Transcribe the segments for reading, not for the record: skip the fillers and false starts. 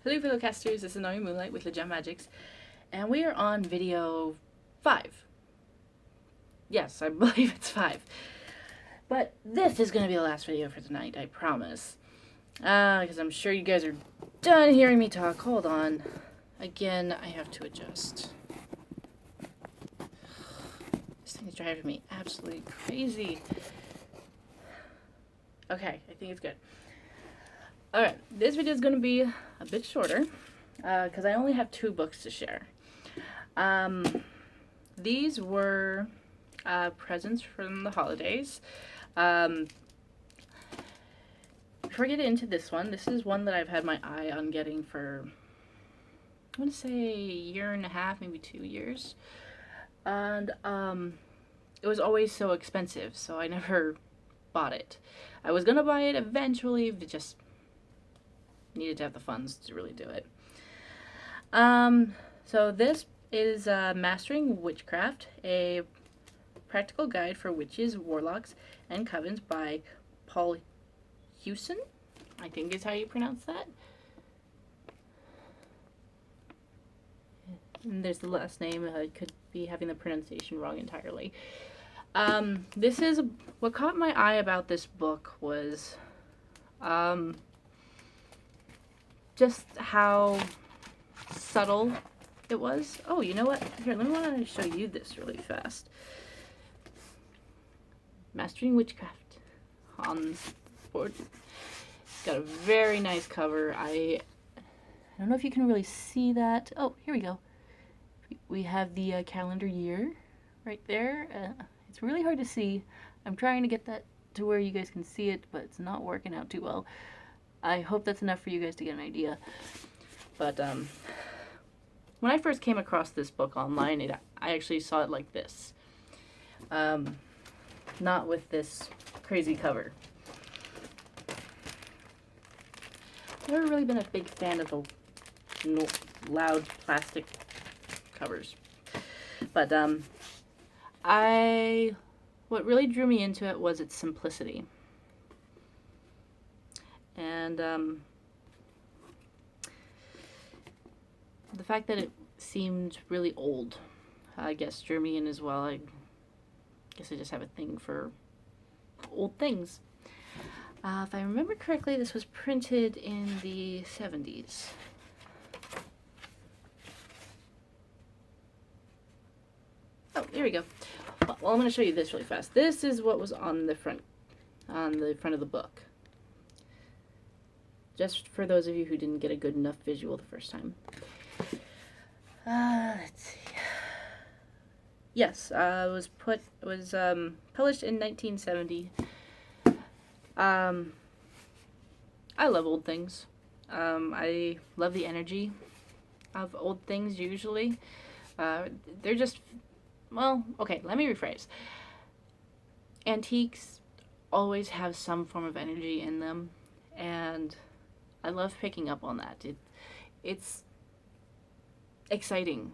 Hello fellow casters, this is Nari Moonlight with Legend Magics, and we are on video 5. Yes, I believe it's 5. But this is going to be the last video for tonight, I promise. Because I'm sure you guys are done hearing me talk. Hold on. Again, I have to adjust. This thing is driving me absolutely crazy. Okay, I think it's good. Alright, this video is going to be a bit shorter, because I only have 2 books to share. These were presents from the holidays. Before I get into this is one that I've had my eye on getting for, I want to say a year and a half, maybe 2 years. And it was always so expensive, so I never bought it. I was going to buy it eventually, but just needed to have the funds to really do it. So this is Mastering Witchcraft, a practical guide for witches, warlocks, and covens by Paul Hewson, I think is how you pronounce that. And there's the last name. I could be having the pronunciation wrong entirely. This is what caught my eye about this book was just how subtle it was. Oh, you know what? Here, let me want to show you this really fast. Mastering Witchcraft on board. It's got a very nice cover. I don't know if you can really see that. Oh, here we go. We have the calendar year right there. It's really hard to see. I'm trying to get that to where you guys can see it, but it's not working out too well. I hope that's enough for you guys to get an idea. But when I first came across this book online, I actually saw it like this. Not with this crazy cover. I've never really been a big fan of the loud plastic covers. But what really drew me into it was its simplicity. And the fact that it seemed really old, I guess, drew me in as well. I guess I just have a thing for old things. If I remember correctly, this was printed in the 70s. Oh, here we go. Well, I'm going to show you this really fast. This is what was on the front of the book. Just for those of you who didn't get a good enough visual the first time. Let's see. Yes, it was published in 1970. I love old things. I love the energy of old things usually. They're just, well, okay, let me rephrase. Antiques always have some form of energy in them, and I love picking up on that. It's exciting.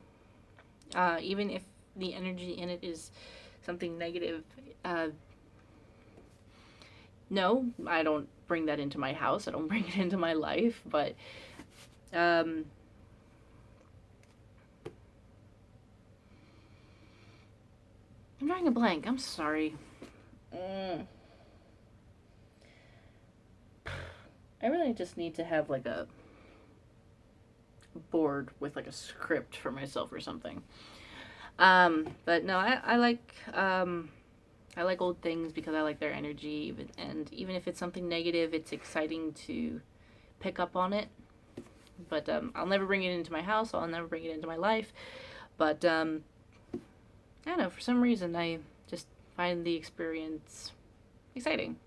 Even if the energy in it is something negative. No, I don't bring that into my house. I don't bring it into my life, but I'm drawing a blank. I'm sorry. I really just need to have like a board with like a script for myself or something. But no, I like old things because I like their energy, and even if it's something negative, it's exciting to pick up on it. But I'll never bring it into my house. I'll never bring it into my life. But I don't know. For some reason, I just find the experience exciting.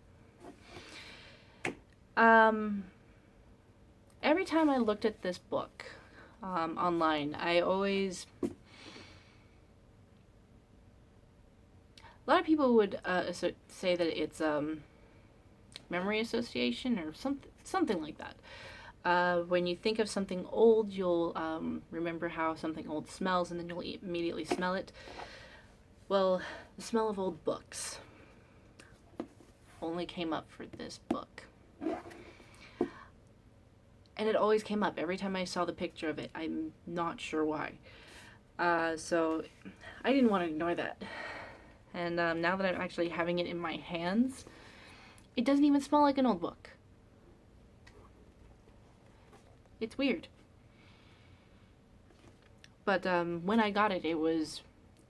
Every time I looked at this book online, I always... A lot of people would say that it's memory association or something like that. When you think of something old, you'll remember how something old smells, and then you'll immediately smell it. Well, the smell of old books only came up for this book. And it always came up every time I saw the picture of it. I'm not sure why. So I didn't want to ignore that. And now that I'm actually having it in my hands, it doesn't even smell like an old book. It's weird. But when I got it, it was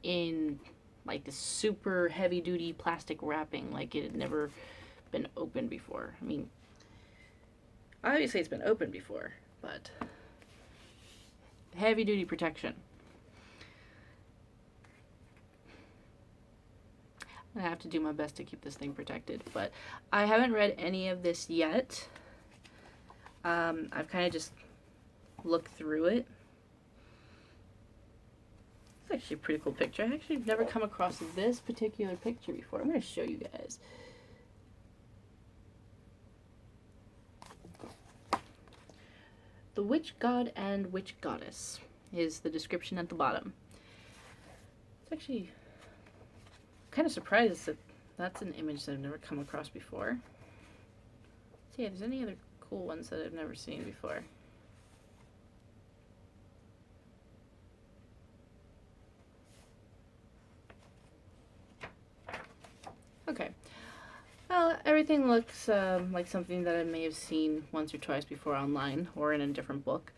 in like this super heavy duty plastic wrapping, like it had never been opened before. I mean, obviously it's been opened before, but heavy duty protection. I have to do my best to keep this thing protected, but I haven't read any of this yet. I've kind of just looked through it. It's actually a pretty cool picture. I actually have never come across this particular picture before. I'm going to show you guys. The Witch God and Witch Goddess is the description at the bottom. It's actually kind of surprised that that's an image that I've never come across before. Let's see if there's any other cool ones that I've never seen before. Okay. Well, everything looks like something that I may have seen once or twice before online or in a different book.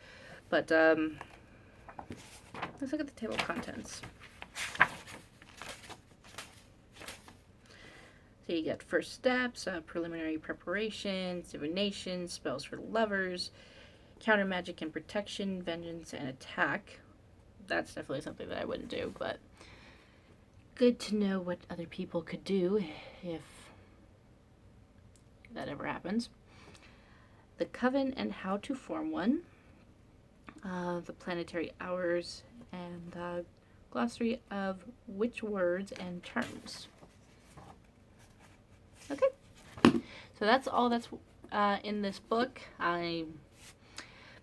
But let's look at the table of contents. So you get first steps, preliminary preparation, divination, spells for lovers, counter magic and protection, vengeance and attack. That's definitely something that I wouldn't do, but good to know what other people could do if that ever happens. The coven and how to form one, the planetary hours, and glossary of witch words and terms. Okay, so that's all that's in this book. I'm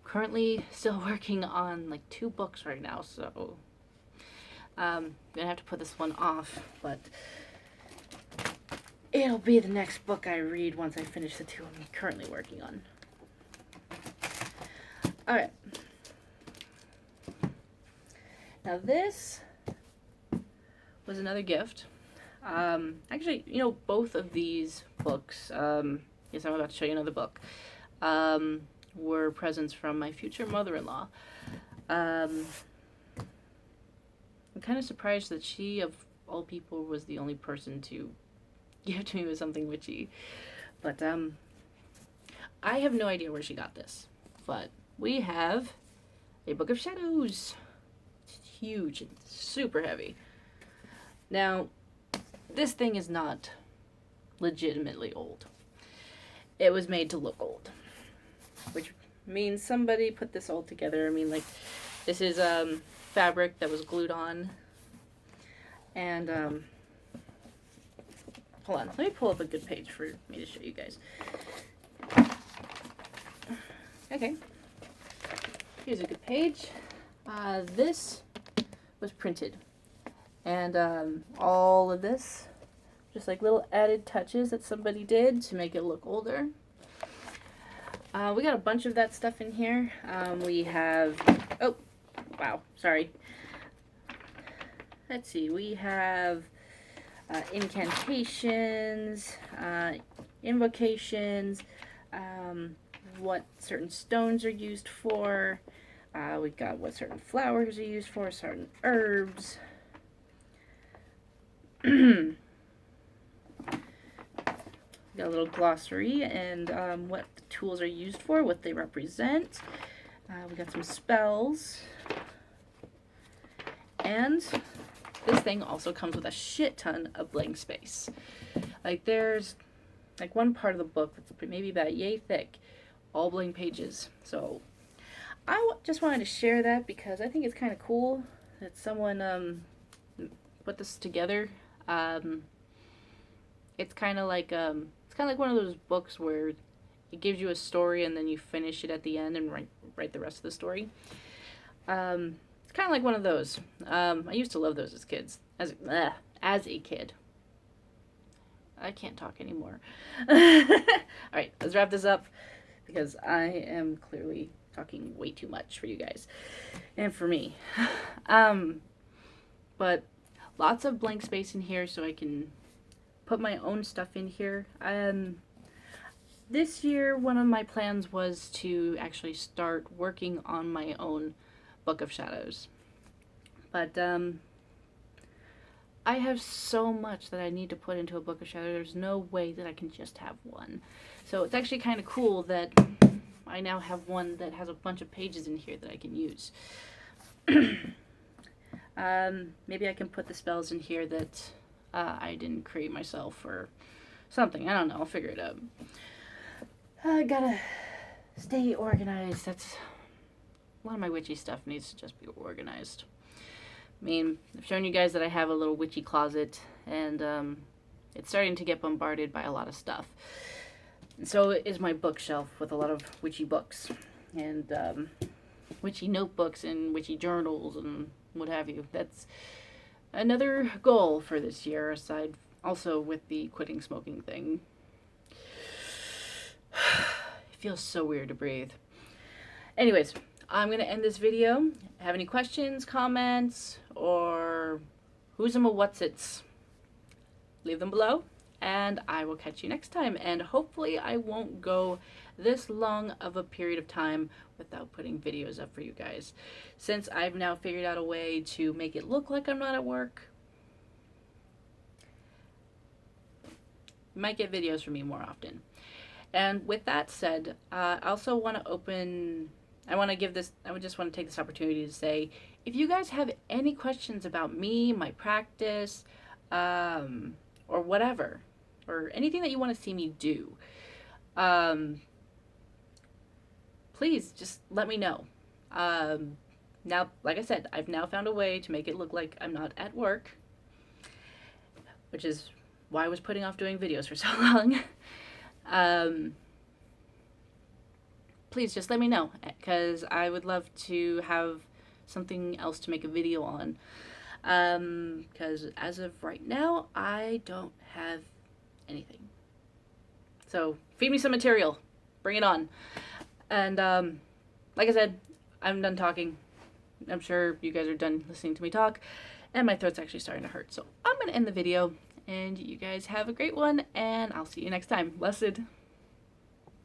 currently still working on like 2 books right now, so I'm gonna have to put this one off, but it'll be the next book I read once I finish the 2 I'm currently working on. Alright. Now this was another gift. Actually, you know, both of these books, yes, I'm about to show you another book, were presents from my future mother-in-law. I'm kind of surprised that she, of all people, was the only person to give to me with something witchy. But, I have no idea where she got this. But we have a Book of Shadows. It's huge and super heavy. Now, this thing is not legitimately old. It was made to look old, which means somebody put this all together. I mean, like, this is fabric that was glued on. And hold on, let me pull up a good page for me to show you guys. Okay, here's a good page. This was printed. And all of this, just like little added touches that somebody did to make it look older. We got a bunch of that stuff in here. We have, oh, wow, sorry. Let's see, we have incantations, invocations, what certain stones are used for. We've got what certain flowers are used for, certain herbs. Got a little glossary and what the tools are used for, what they represent. We got some spells. And this thing also comes with a shit ton of blank space. Like there's like one part of the book that's maybe about yay thick, all blank pages. So I just wanted to share that because I think it's kind of cool that someone put this together. It's kind of like one of those books where it gives you a story and then you finish it at the end and write the rest of the story. It's kind of like one of those. I used to love those as kids. As a kid. I can't talk anymore. All right, let's wrap this up. because I am clearly talking way too much for you guys and for me. But lots of blank space in here so I can put my own stuff in here. This year, one of my plans was to actually start working on my own Book of Shadows. But I have so much that I need to put into a Book of Shadows. There's no way that I can just have one. So it's actually kind of cool that I now have one that has a bunch of pages in here that I can use. Maybe I can put the spells in here that I didn't create myself or something. I don't know. I'll figure it out. I gotta stay organized. That's a lot of my witchy stuff needs to just be organized. I mean, I've shown you guys that I have a little witchy closet, and it's starting to get bombarded by a lot of stuff. And so is my bookshelf with a lot of witchy books and witchy notebooks and witchy journals and what have you. That's another goal for this year, aside also with the quitting smoking thing. It feels so weird to breathe. Anyways, I'm going to end this video. Have any questions, comments, or who's em a whatsits? Leave them below, and I will catch you next time. And hopefully I won't go this long of a period of time without putting videos up for you guys. Since I've now figured out a way to make it look like I'm not at work, you might get videos from me more often. And with that said, I also want to I just want to take this opportunity to say, if you guys have any questions about me, my practice, or whatever, or anything that you want to see me do, please just let me know. Now, like I said, I've now found a way to make it look like I'm not at work, which is why I was putting off doing videos for so long. Please just let me know, because I would love to have something else to make a video on. Because as of right now, I don't have anything. So feed me some material. Bring it on. And like I said, I'm done talking. I'm sure you guys are done listening to me talk, and my throat's actually starting to hurt. So I'm going to end the video, and you guys have a great one, and I'll see you next time. Blessed.